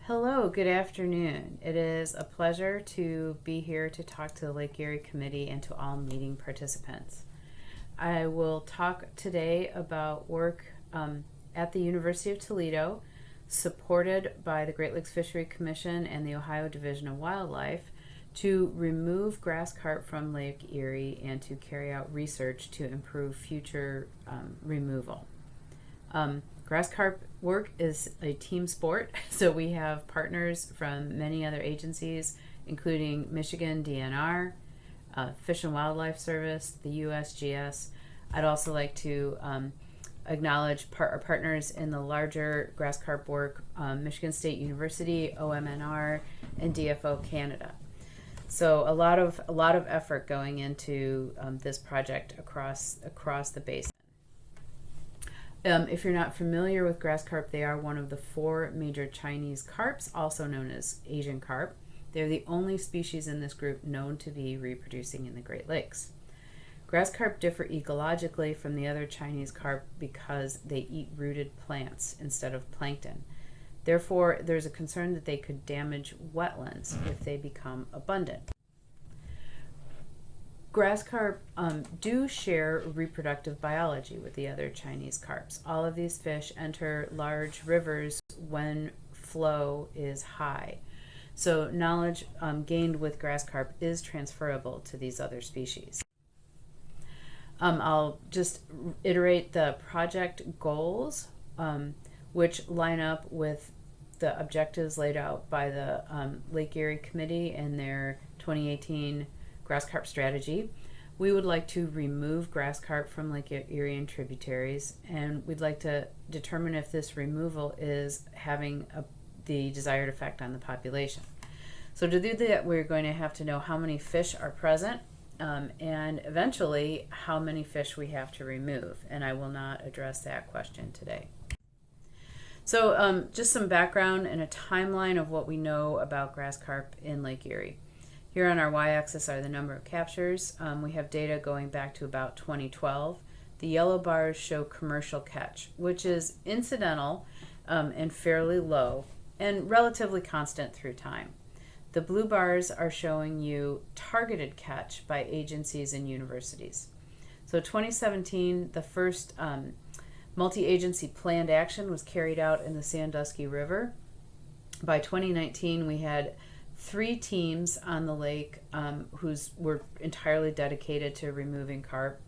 Hello, good afternoon. It is a pleasure to be here to talk to the Lake Erie Committee and to all meeting participants. I will talk today about work at the University of Toledo, supported by the Great Lakes Fishery Commission and the Ohio Division of Wildlife, to remove grass carp from Lake Erie and to carry out research to improve future removal. Grass carp work is a team sport, so we have partners from many other agencies, including Michigan DNR, Fish and Wildlife Service, the USGS. I'd also like to acknowledge our partners in the larger grass carp work, Michigan State University, OMNR, and DFO Canada. So a lot of effort going into this project across the basin. If you're not familiar with grass carp, they are one of the 4 major Chinese carps, also known as Asian carp. They're the only species in this group known to be reproducing in the Great Lakes. Grass carp differ ecologically from the other Chinese carp because they eat rooted plants instead of plankton. Therefore, there's a concern that they could damage wetlands if they become abundant. Grass carp do share reproductive biology with the other Chinese carps. All of these fish enter large rivers when flow is high. So knowledge gained with grass carp is transferable to these other species. I'll just iterate the project goals, which line up with the objectives laid out by the Lake Erie Committee in their 2018 grass carp strategy. We would like to remove grass carp from Lake Erie and tributaries, and we'd like to determine if this removal is having the desired effect on the population. So to do that, we're going to have to know how many fish are present and eventually how many fish we have to remove, and I will not address that question today. So just some background and a timeline of what we know about grass carp in Lake Erie. Here on our y-axis are the number of captures. We have data going back to about 2012. The yellow bars show commercial catch, which is incidental and fairly low and relatively constant through time. The blue bars are showing you targeted catch by agencies and universities. So 2017, the first multi-agency planned action was carried out in the Sandusky River. By 2019, we had 3 teams on the lake whose were entirely dedicated to removing carp.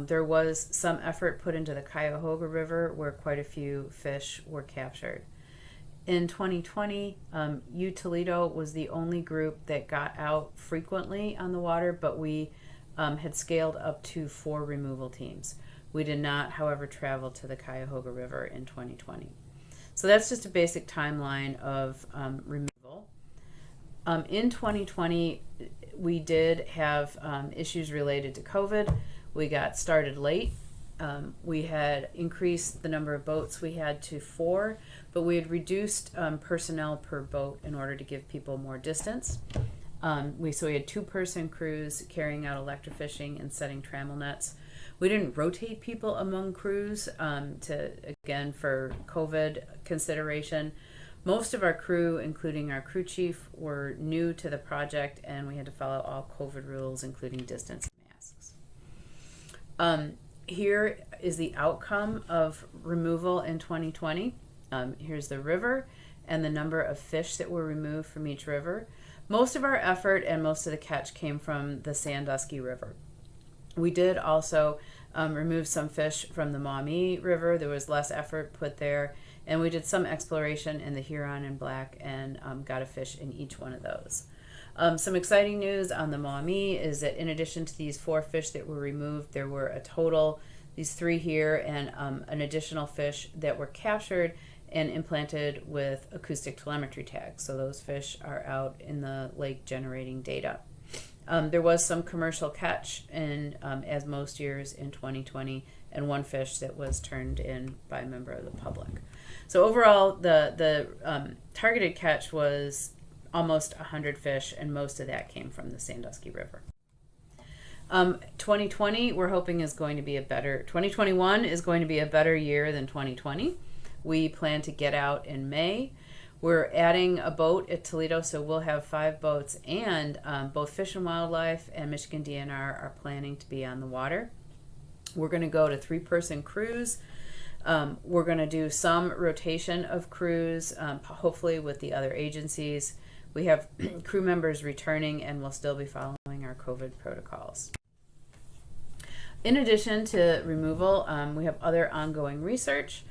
There was some effort put into the Cuyahoga River where quite a few fish were captured. In 2020, U Toledo was the only group that got out frequently on the water, but we had scaled up to 4 removal teams. We did not, however, travel to the Cuyahoga River in 2020. So that's just a basic timeline of removal. In 2020, we did have issues related to COVID. We got started late. We had increased the number of boats we had to 4, but we had reduced personnel per boat in order to give people more distance. We had 2-person crews carrying out electrofishing and setting trammel nets. We didn't rotate people among crews for COVID consideration. Most of our crew, including our crew chief, were new to the project, and we had to follow all COVID rules, including distance masks. Here is the outcome of removal in 2020. Here's the river and the number of fish that were removed from each river. Most of our effort and most of the catch came from the Sandusky River. We did also remove some fish from the Maumee River. There was less effort put there. And we did some exploration in the Huron and Black and got a fish in each one of those. Some exciting news on the Maumee is that in addition to these 4 fish that were removed, there were a total, these 3 here, and an additional fish that were captured and implanted with acoustic telemetry tags. So those fish are out in the lake generating data. There was some commercial catch as most years in 2020, and 1 fish that was turned in by a member of the public. So overall, the targeted catch was almost 100 fish, and most of that came from the Sandusky River. 2020, we're hoping 2021 is going to be a better year than 2020. We plan to get out in May. We're adding a boat at Toledo, so we'll have 5 boats, and both Fish and Wildlife and Michigan DNR are planning to be on the water. We're going to go to 3-person cruise. We're going to do some rotation of crews, hopefully with the other agencies. We have crew members returning, and we'll still be following our COVID protocols. In addition to removal, we have other ongoing research.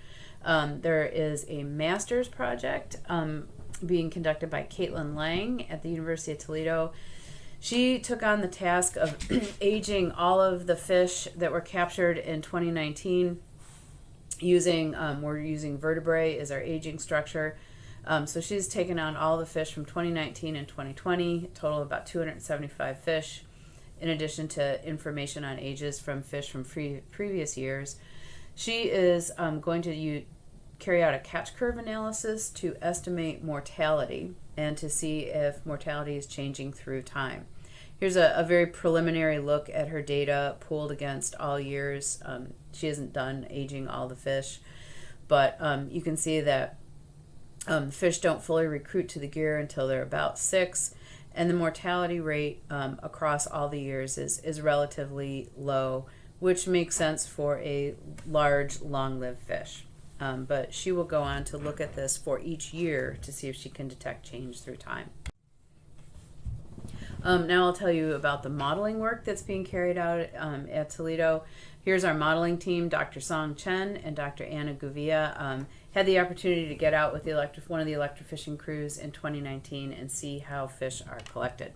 There is a master's project being conducted by Caitlin Lang at the University of Toledo. She took on the task of aging all of the fish that were captured in 2019 we're using vertebrae as our aging structure. So she's taken on all the fish from 2019 and 2020, a total of about 275 fish, in addition to information on ages from fish from previous years. She is going to carry out a catch curve analysis to estimate mortality and to see if mortality is changing through time. Here's a very preliminary look at her data pooled against all years. She hasn't done aging all the fish, but you can see that fish don't fully recruit to the gear until they're about 6, and the mortality rate across all the years is relatively low, which makes sense for a large, long-lived fish. But she will go on to look at this for each year to see if she can detect change through time. Now I'll tell you about the modeling work that's being carried out at Toledo. Here's our modeling team. Dr. Song Chen and Dr. Anna Guvia had the opportunity to get out with one of the electrofishing crews in 2019 and see how fish are collected.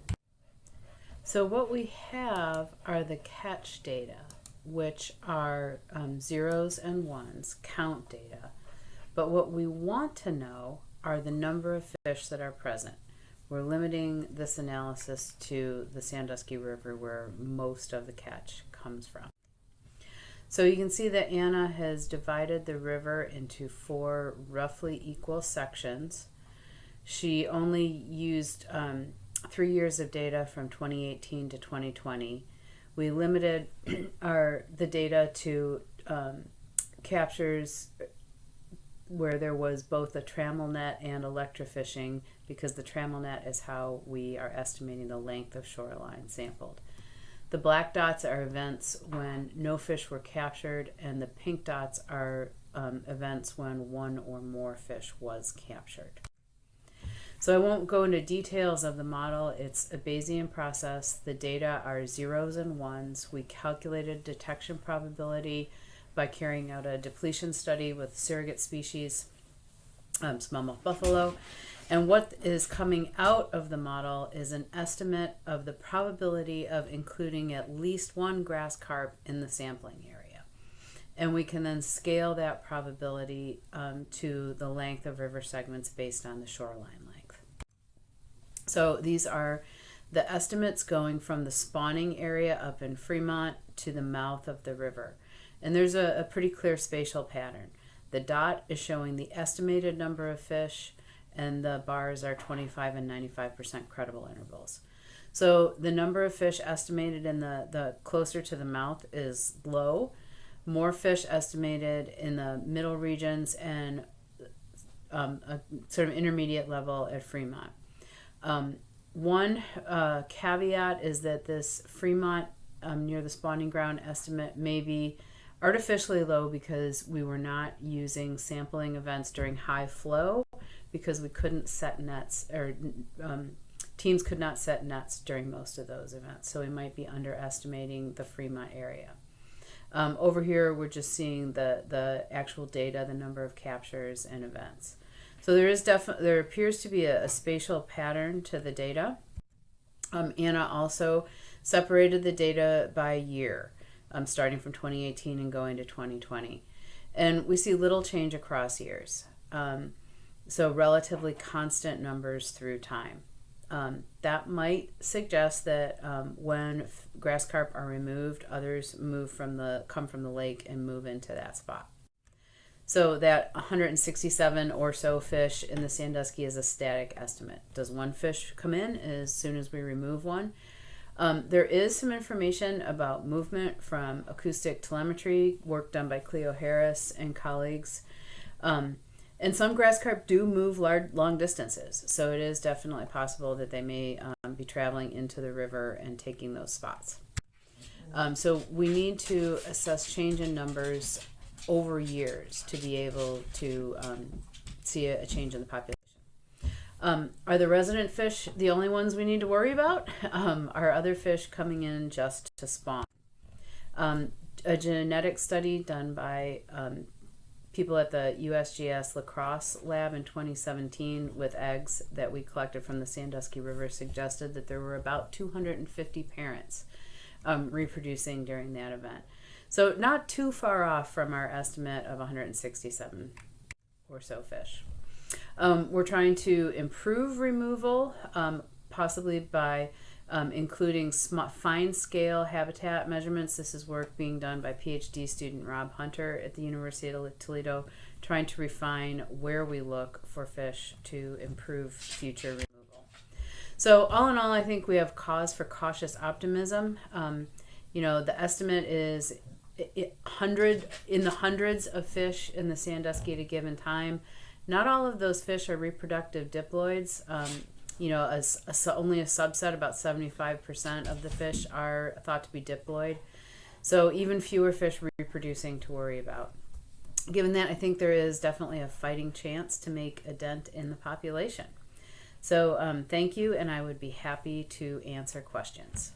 So what we have are the catch data, which are zeros and ones, count data. But what we want to know are the number of fish that are present. We're limiting this analysis to the Sandusky River, where most of the catch comes from. So you can see that Anna has divided the river into 4 roughly equal sections. She only used 3 years of data from 2018 to 2020. We limited the data to captures where there was both a trammel net and electrofishing, because the trammel net is how we are estimating the length of shoreline sampled. The black dots are events when no fish were captured, and the pink dots are events when 1 or more fish was captured. So I won't go into details of the model. It's a Bayesian process. The data are zeros and ones. We calculated detection probability by carrying out a depletion study with surrogate species, smallmouth buffalo. And what is coming out of the model is an estimate of the probability of including at least 1 grass carp in the sampling area. And we can then scale that probability to the length of river segments based on the shoreline length. So these are the estimates going from the spawning area up in Fremont to the mouth of the river. And there's a pretty clear spatial pattern. The dot is showing the estimated number of fish, and the bars are 25 and 95% credible intervals. So the number of fish estimated in the closer to the mouth is low. More fish estimated in the middle regions, and a sort of intermediate level at Fremont. One caveat is that this Fremont near the spawning ground estimate may be artificially low because we were not using sampling events during high flow, because we couldn't set nets, or teams could not set nets during most of those events. So we might be underestimating the Fremont area. Over here, we're just seeing the actual data, the number of captures and events. So there appears to be a spatial pattern to the data. Anna also separated the data by year, starting from 2018 and going to 2020. And we see little change across years. So relatively constant numbers through time. That might suggest that when grass carp are removed, others come from the lake and move into that spot. So that 167 or so fish in the Sandusky is a static estimate. Does 1 fish come in as soon as we remove 1? There is some information about movement from acoustic telemetry, work done by Cleo Harris and colleagues. And some grass carp do move long distances, so it is definitely possible that they may be traveling into the river and taking those spots. So we need to assess change in numbers over years to be able to see a change in the population. Are the resident fish the only ones we need to worry about? Are other fish coming in just to spawn? A genetic study done by people at the USGS La Crosse lab in 2017 with eggs that we collected from the Sandusky River suggested that there were about 250 parents reproducing during that event. So not too far off from our estimate of 167 or so fish. We're trying to improve removal, possibly by including fine-scale habitat measurements. This is work being done by PhD student Rob Hunter at the University of Toledo, trying to refine where we look for fish to improve future removal. So all in all, I think we have cause for cautious optimism. The estimate is in the hundreds of fish in the Sandusky at a given time. Not all of those fish are reproductive diploids. Only a subset, about 75% of the fish, are thought to be diploid. So even fewer fish reproducing to worry about. Given that, I think there is definitely a fighting chance to make a dent in the population. So thank you, and I would be happy to answer questions.